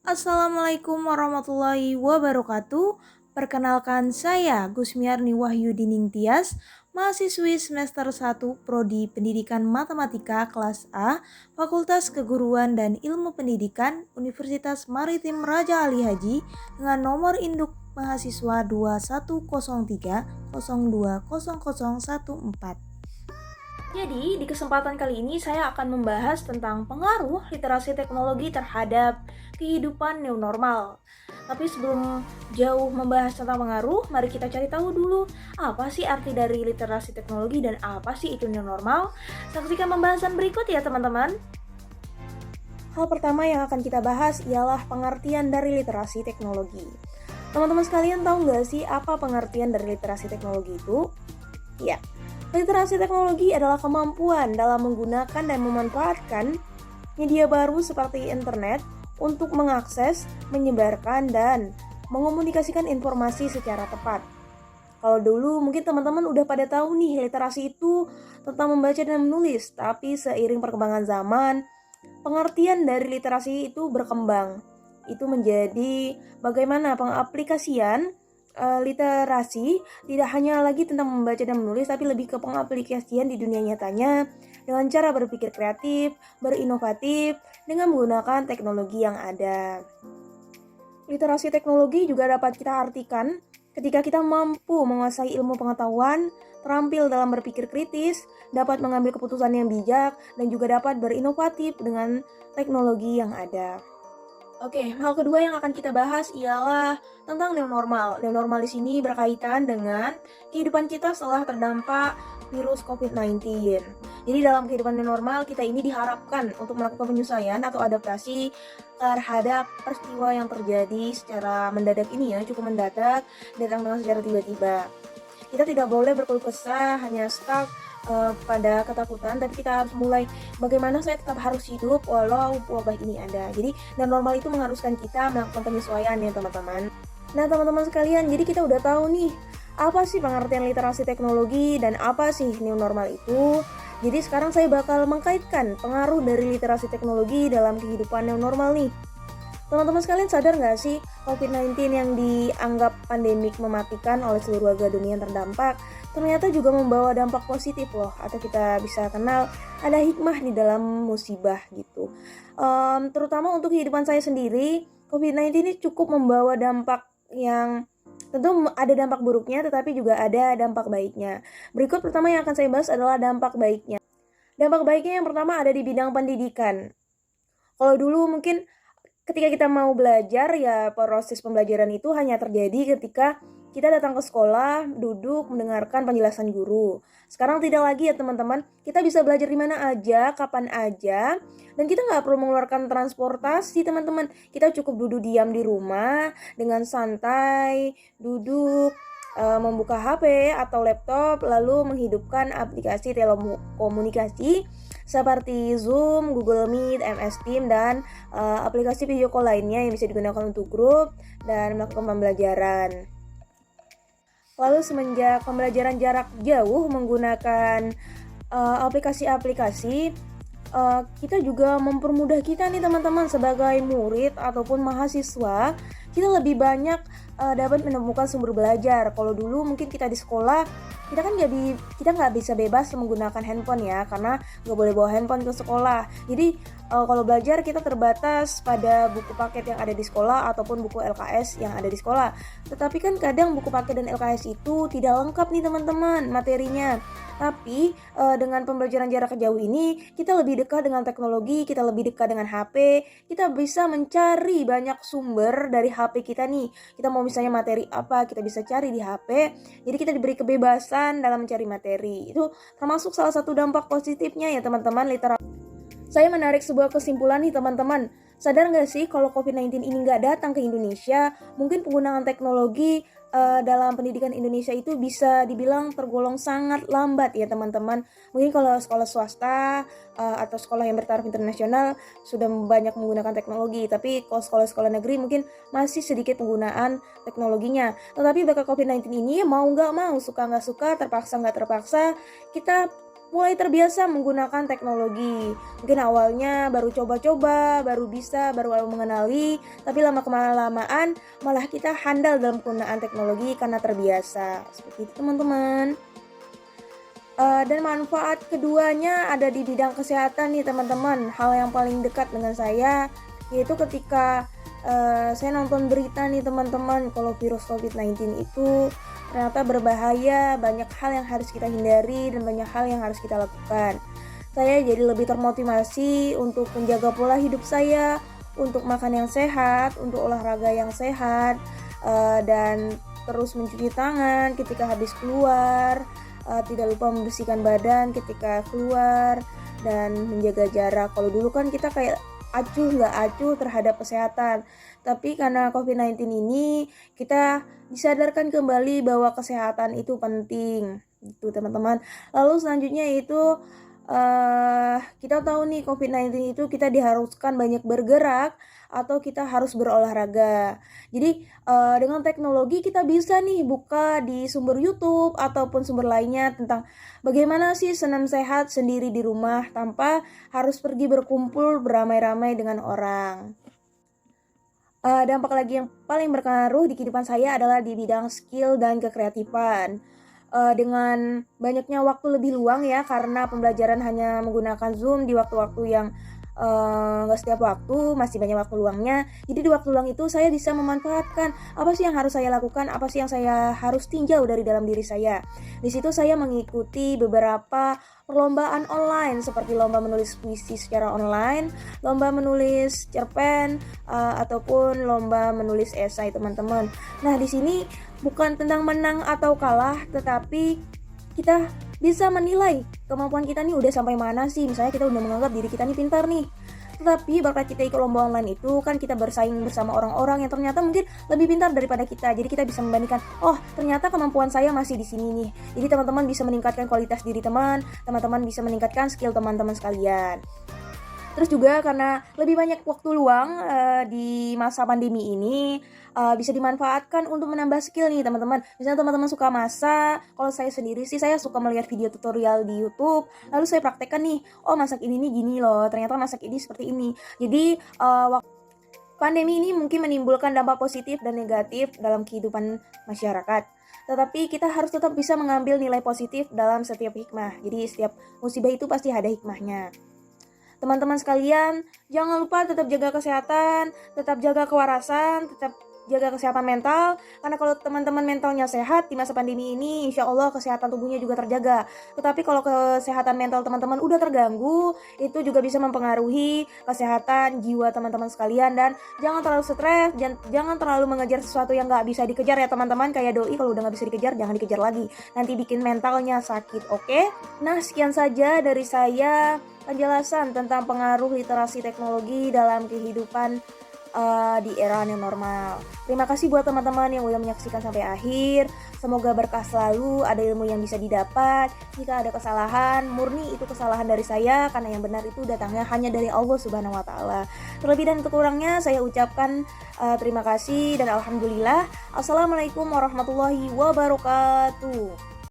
Assalamualaikum warahmatullahi wabarakatuh. Perkenalkan saya Gusmiarni Wahyudi Ningtyas, mahasiswi semester 1 Prodi Pendidikan Matematika kelas A, Fakultas Keguruan dan Ilmu Pendidikan, Universitas Maritim Raja Ali Haji dengan nomor induk mahasiswa 2103020014. Jadi, di kesempatan kali ini saya akan membahas tentang pengaruh literasi teknologi terhadap kehidupan new normal. Tapi sebelum jauh membahas tentang pengaruh, mari kita cari tahu dulu apa sih arti dari literasi teknologi dan apa sih itu new normal. Saksikan pembahasan berikut ya teman-teman. Hal pertama yang akan kita bahas ialah pengertian dari literasi teknologi. Teman-teman sekalian tahu nggak sih apa pengertian dari literasi teknologi itu? Ya, literasi teknologi adalah kemampuan dalam menggunakan dan memanfaatkan media baru seperti internet untuk mengakses, menyebarkan, dan mengomunikasikan informasi secara tepat. Kalau dulu mungkin teman-teman udah pada tahu nih literasi itu tentang membaca dan menulis, tapi seiring perkembangan zaman, pengertian dari literasi itu berkembang. Itu menjadi bagaimana pengaplikasian literasi tidak hanya lagi tentang membaca dan menulis, tapi lebih ke pengaplikasian di dunia nyatanya dengan cara berpikir kreatif, berinovatif, dengan menggunakan teknologi yang ada. Literasi teknologi juga dapat kita artikan ketika kita mampu menguasai ilmu pengetahuan, terampil dalam berpikir kritis, dapat mengambil keputusan yang bijak, dan juga dapat berinovatif dengan teknologi yang ada. Oke, hal kedua yang akan kita bahas ialah tentang new normal. New normal di sini berkaitan dengan kehidupan kita setelah terdampak virus COVID-19. Jadi dalam kehidupan new normal kita ini diharapkan untuk melakukan penyesuaian atau adaptasi terhadap peristiwa yang terjadi secara mendadak ini ya, cukup mendadak, datang dengan secara tiba-tiba. Kita tidak boleh berkeluh kesah, hanya stuck pada ketakutan, tapi kita harus mulai bagaimana saya tetap harus hidup walau wabah ini ada. Jadi dan normal itu mengharuskan kita melakukan penyesuaian ya teman-teman. Nah teman-teman sekalian, jadi kita udah tahu nih apa sih pengertian literasi teknologi dan apa sih new normal itu. Jadi sekarang saya bakal mengkaitkan pengaruh dari literasi teknologi dalam kehidupan new normal nih. Teman-teman sekalian sadar nggak sih COVID-19 yang dianggap pandemik mematikan oleh seluruh warga dunia yang terdampak ternyata juga membawa dampak positif loh, atau kita bisa kenal ada hikmah di dalam musibah gitu. Terutama untuk kehidupan saya sendiri, COVID-19 ini cukup membawa dampak yang tentu ada dampak buruknya tetapi juga ada dampak baiknya. Berikut pertama yang akan saya bahas adalah dampak baiknya. Dampak baiknya yang pertama ada di bidang pendidikan. Kalau dulu mungkin ketika kita mau belajar ya proses pembelajaran itu hanya terjadi ketika kita datang ke sekolah, duduk, mendengarkan penjelasan guru. Sekarang tidak lagi ya teman-teman, kita bisa belajar di mana aja, kapan aja, dan kita nggak perlu mengeluarkan transportasi teman-teman. Kita cukup duduk diam di rumah dengan santai, duduk, membuka HP atau laptop, lalu menghidupkan aplikasi telekomunikasi seperti Zoom, Google Meet, MS Team, dan aplikasi video call lainnya yang bisa digunakan untuk grup dan melakukan pembelajaran. Lalu semenjak pembelajaran jarak jauh menggunakan aplikasi-aplikasi, kita juga mempermudah kita nih teman-teman sebagai murid ataupun mahasiswa, kita lebih banyak dapat menemukan sumber belajar. Kalau dulu mungkin kita di sekolah, kita nggak bisa bebas menggunakan handphone ya, karena nggak boleh bawa handphone ke sekolah. Jadi kalau belajar kita terbatas pada buku paket yang ada di sekolah ataupun buku LKS yang ada di sekolah. Tetapi kan kadang buku paket dan LKS itu tidak lengkap nih teman-teman materinya. Tapi dengan pembelajaran jarak jauh ini kita lebih dekat dengan teknologi, kita lebih dekat dengan HP, kita bisa mencari banyak sumber dari HP kita nih. Kita mau misalnya materi apa, kita bisa cari di HP. Jadi kita diberi kebebasan dalam mencari materi. Itu termasuk salah satu dampak positifnya ya teman-teman literasi. Saya menarik sebuah kesimpulan nih teman-teman. Sadar nggak sih kalau COVID-19 ini nggak datang ke Indonesia, mungkin penggunaan teknologi dalam pendidikan Indonesia itu bisa dibilang tergolong sangat lambat ya teman-teman. Mungkin kalau sekolah swasta atau sekolah yang bertaraf internasional sudah banyak menggunakan teknologi, tapi kalau sekolah-sekolah negeri mungkin masih sedikit penggunaan teknologinya. Tetapi bakal COVID-19 ini mau nggak mau, suka nggak suka, terpaksa nggak terpaksa, kita mulai terbiasa menggunakan teknologi. Mungkin awalnya baru coba-coba, baru mengenali, tapi lama-kelamaan malah kita handal dalam penggunaan teknologi karena terbiasa. Seperti itu teman-teman. Dan manfaat keduanya ada di bidang kesehatan nih teman-teman. Hal yang paling dekat dengan saya yaitu ketika saya nonton berita nih teman-teman, kalau virus COVID-19 itu ternyata berbahaya, banyak hal yang harus kita hindari dan banyak hal yang harus kita lakukan. Saya jadi lebih termotivasi untuk menjaga pola hidup saya, untuk makan yang sehat, untuk olahraga yang sehat, dan terus mencuci tangan ketika habis keluar, tidak lupa membersihkan badan ketika keluar, dan menjaga jarak. Kalau dulu kan kita kayak nggak acuh terhadap kesehatan, tapi karena COVID-19 ini kita disadarkan kembali bahwa kesehatan itu penting, gitu teman-teman. Lalu selanjutnya itu kita tahu nih COVID-19 itu kita diharuskan banyak bergerak atau kita harus berolahraga. Jadi dengan teknologi kita bisa nih buka di sumber YouTube ataupun sumber lainnya tentang bagaimana sih senam sehat sendiri di rumah tanpa harus pergi berkumpul beramai-ramai dengan orang. Dampak lagi yang paling berpengaruh di kehidupan saya adalah di bidang skill dan kekreatifan. Dengan banyaknya waktu lebih luang ya, karena pembelajaran hanya menggunakan Zoom di waktu-waktu yang nggak setiap waktu, masih banyak waktu luangnya. Jadi di waktu luang itu saya bisa memanfaatkan apa sih yang harus saya lakukan, apa sih yang saya harus tinjau dari dalam diri saya. Di situ saya mengikuti beberapa perlombaan online seperti lomba menulis puisi secara online, lomba menulis cerpen, ataupun lomba menulis esai teman-teman. Nah di sini bukan tentang menang atau kalah, tetapi kita bisa menilai kemampuan kita nih udah sampai mana sih. Misalnya kita udah menganggap diri kita nih pintar nih, tetapi berkat kita ikut lomba online itu kan kita bersaing bersama orang-orang yang ternyata mungkin lebih pintar daripada kita. Jadi kita bisa membandingkan, oh ternyata kemampuan saya masih di sini nih. Jadi teman-teman bisa meningkatkan kualitas diri teman-teman bisa meningkatkan skill teman-teman sekalian. Terus juga karena lebih banyak waktu luang di masa pandemi ini, bisa dimanfaatkan untuk menambah skill nih teman-teman. Misalnya teman-teman suka masak, kalau saya sendiri sih saya suka melihat video tutorial di YouTube, lalu saya praktekkan nih, oh masak ini nih gini loh, ternyata masak ini seperti ini. Jadi pandemi ini mungkin menimbulkan dampak positif dan negatif dalam kehidupan masyarakat. Tetapi kita harus tetap bisa mengambil nilai positif dalam setiap hikmah. Jadi setiap musibah itu pasti ada hikmahnya. Teman-teman sekalian, jangan lupa tetap jaga kesehatan, tetap jaga kewarasan, tetap jaga kesehatan mental. Karena kalau teman-teman mentalnya sehat di masa pandemi ini, insya Allah kesehatan tubuhnya juga terjaga. Tetapi kalau kesehatan mental teman-teman udah terganggu, itu juga bisa mempengaruhi kesehatan jiwa teman-teman sekalian. Dan jangan terlalu stres, jangan terlalu mengejar sesuatu yang gak bisa dikejar ya teman-teman. Kayak doi, kalau udah gak bisa dikejar, jangan dikejar lagi. Nanti bikin mentalnya sakit, oke? Nah, sekian saja dari saya penjelasan tentang pengaruh literasi teknologi dalam kehidupan di era new normal. Terima kasih buat teman-teman yang udah menyaksikan sampai akhir. Semoga berkah selalu, ada ilmu yang bisa didapat. Jika ada kesalahan, murni itu kesalahan dari saya, karena yang benar itu datangnya hanya dari Allah Subhanahu wa taala. Terlebih dan kurangnya saya ucapkan terima kasih dan alhamdulillah. Assalamualaikum warahmatullahi wabarakatuh.